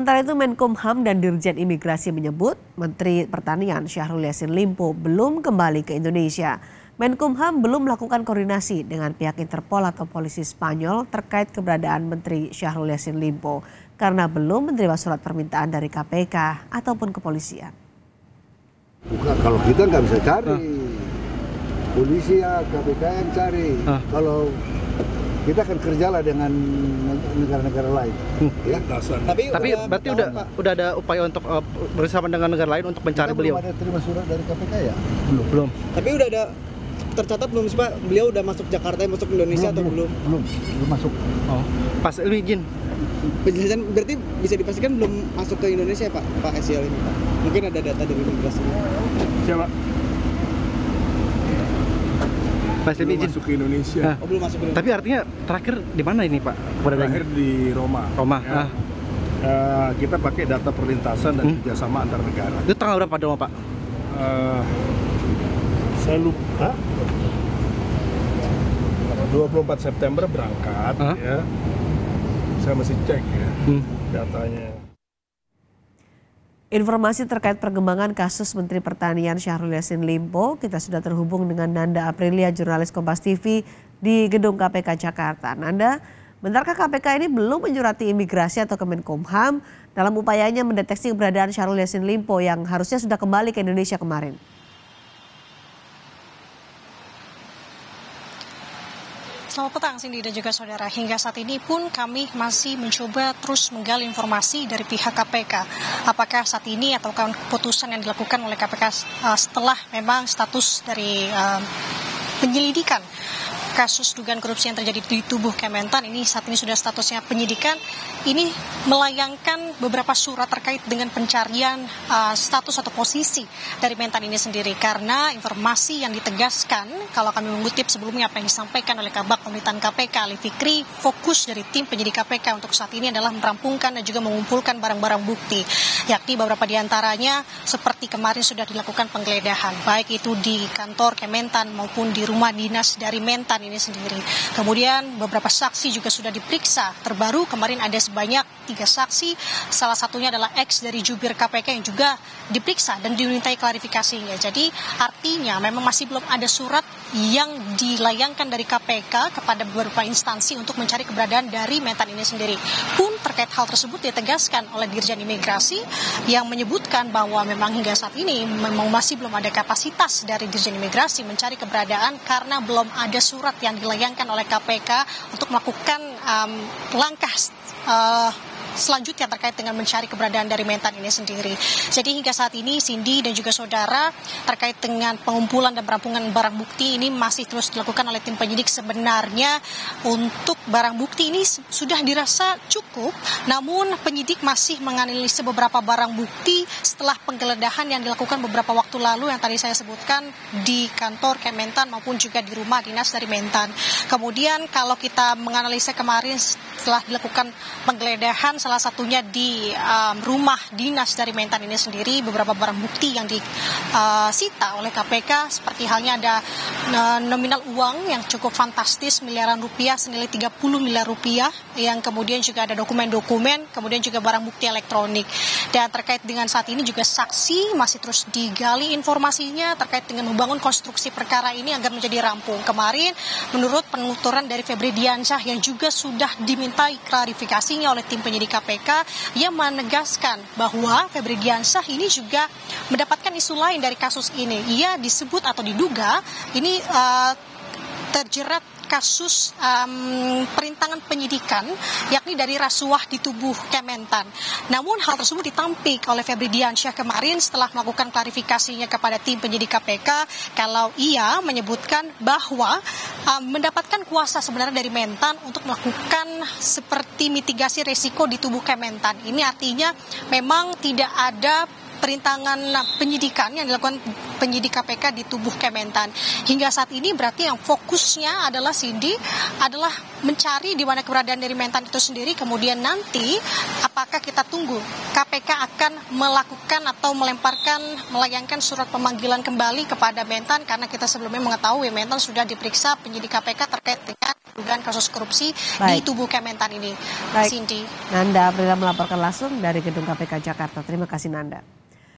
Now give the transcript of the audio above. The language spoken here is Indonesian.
Sementara itu Menkumham dan Dirjen Imigrasi menyebut Menteri Pertanian Syahrul Yassin Limpo belum kembali ke Indonesia. Menkumham belum melakukan koordinasi dengan pihak Interpol atau polisi Spanyol terkait keberadaan Menteri Syahrul Yassin Limpo karena belum menerima surat permintaan dari KPK ataupun kepolisian. Bukan, kalau kita nggak bisa cari, polisi ya KPK yang cari. Kalau kita akan kerjalah dengan negara-negara lain. Ya. Tapi berarti udah ada upaya untuk bersama dengan negara lain untuk mencari beliau. Belum ada terima surat dari KPK ya? Belum. Tapi udah ada tercatat belum sih Pak? Beliau udah masuk Jakarta, masuk Indonesia atau belum? Belum masuk. Oh, pas lu izin. Penjelasan berarti bisa dipastikan belum masuk ke Indonesia Pak SYL ini Pak? Mungkin ada data dari imigrasi. Siapa? Belum masuk ke Indonesia. Oh, belum masuk ke Indonesia. Tapi artinya terakhir di mana ini Pak? Terakhir di Roma. Ya. Kita pakai data perlintasan dan kerjasama antar negara. Itu tanggal berapa dong Pak? Saya lupa. 24 September berangkat. Ya. Saya masih cek ya datanya. Informasi terkait perkembangan kasus Menteri Pertanian Syahrul Yassin Limpo, kita sudah terhubung dengan Nanda Aprilia, jurnalis Kompas TV di Gedung KPK Jakarta. Nanda, benarkah KPK ini belum menyurati imigrasi atau Kemenkumham dalam upayanya mendeteksi keberadaan Syahrul Yassin Limpo yang harusnya sudah kembali ke Indonesia kemarin? Selamat petang Cindy dan juga saudara. Hingga saat ini pun kami masih mencoba terus menggali informasi dari pihak KPK. Apakah saat ini atau keputusan yang dilakukan oleh KPK setelah memang status dari penyelidikan kasus dugaan korupsi yang terjadi di tubuh Kementan ini saat ini sudah statusnya penyidikan, ini melayangkan beberapa surat terkait dengan pencarian status atau posisi dari Mentan ini sendiri, karena informasi yang ditegaskan kalau kami mengutip sebelumnya apa yang disampaikan oleh Kabak Pemerintahan KPK Ali Fikri, fokus dari tim penyidik KPK untuk saat ini adalah merampungkan dan juga mengumpulkan barang-barang bukti, yakni beberapa diantaranya seperti kemarin sudah dilakukan penggeledahan baik itu di kantor Kementan maupun di rumah dinas dari Mentan ini sendiri. Kemudian beberapa saksi juga sudah diperiksa. Terbaru kemarin ada sebanyak 3 saksi, salah satunya adalah ex dari jubir KPK yang juga diperiksa dan dimintai klarifikasinya. Jadi artinya memang masih belum ada surat yang dilayangkan dari KPK kepada beberapa instansi untuk mencari keberadaan dari Mentan ini sendiri. Pun terkait hal tersebut ditegaskan oleh Dirjen Imigrasi yang menyebutkan bahwa memang hingga saat ini memang masih belum ada kapasitas dari Dirjen Imigrasi mencari keberadaan karena belum ada surat yang dilayangkan oleh KPK untuk melakukan langkah selanjutnya terkait dengan mencari keberadaan dari Mentan ini sendiri. Jadi hingga saat ini Cindy dan juga saudara terkait dengan pengumpulan dan perampungan barang bukti ini masih terus dilakukan oleh tim penyidik. Sebenarnya untuk barang bukti ini sudah dirasa cukup, namun penyidik masih menganalisa beberapa barang bukti setelah penggeledahan yang dilakukan beberapa waktu lalu yang tadi saya sebutkan di kantor Kementan maupun juga di rumah dinas dari Mentan. Kemudian kalau kita menganalisa kemarin setelah dilakukan penggeledahan salah satunya di rumah dinas dari Mentan ini sendiri, beberapa barang bukti yang disita oleh KPK seperti halnya ada nominal uang yang cukup fantastis miliaran rupiah senilai 30 miliar rupiah, yang kemudian juga ada dokumen-dokumen, kemudian juga barang bukti elektronik. Dan terkait dengan saat ini juga saksi masih terus digali informasinya terkait dengan membangun konstruksi perkara ini agar menjadi rampung. Kemarin menurut penuturan dari Febri Diansyah yang juga sudah dimintai klarifikasinya oleh tim penyidik KPK, yang menegaskan bahwa Febri Diansyah ini juga mendapatkan isu lain dari kasus ini. Ia disebut atau diduga ini terjerat kasus perintangan penyidikan, yakni dari rasuah di tubuh Kementan. Namun hal tersebut ditampik oleh Febri Diansyah kemarin setelah melakukan klarifikasinya kepada tim penyidik KPK, kalau ia menyebutkan bahwa mendapatkan kuasa sebenarnya dari Mentan untuk melakukan seperti mitigasi resiko di tubuh Kementan. Ini artinya memang tidak ada perintangan penyidikan yang dilakukan penyidik KPK di tubuh Kementan. Hingga saat ini berarti yang fokusnya adalah Cindy adalah mencari di mana keberadaan dari Mentan itu sendiri. Kemudian nanti apakah kita tunggu KPK akan melakukan atau melayangkan surat pemanggilan kembali kepada Mentan, karena kita sebelumnya mengetahui Mentan sudah diperiksa penyidik KPK terkait dengan dugaan kasus korupsi di tubuh Kementan ini. Baik. Cindy. Nanda Aprilia melaporkan langsung dari Gedung KPK Jakarta. Terima kasih Nanda.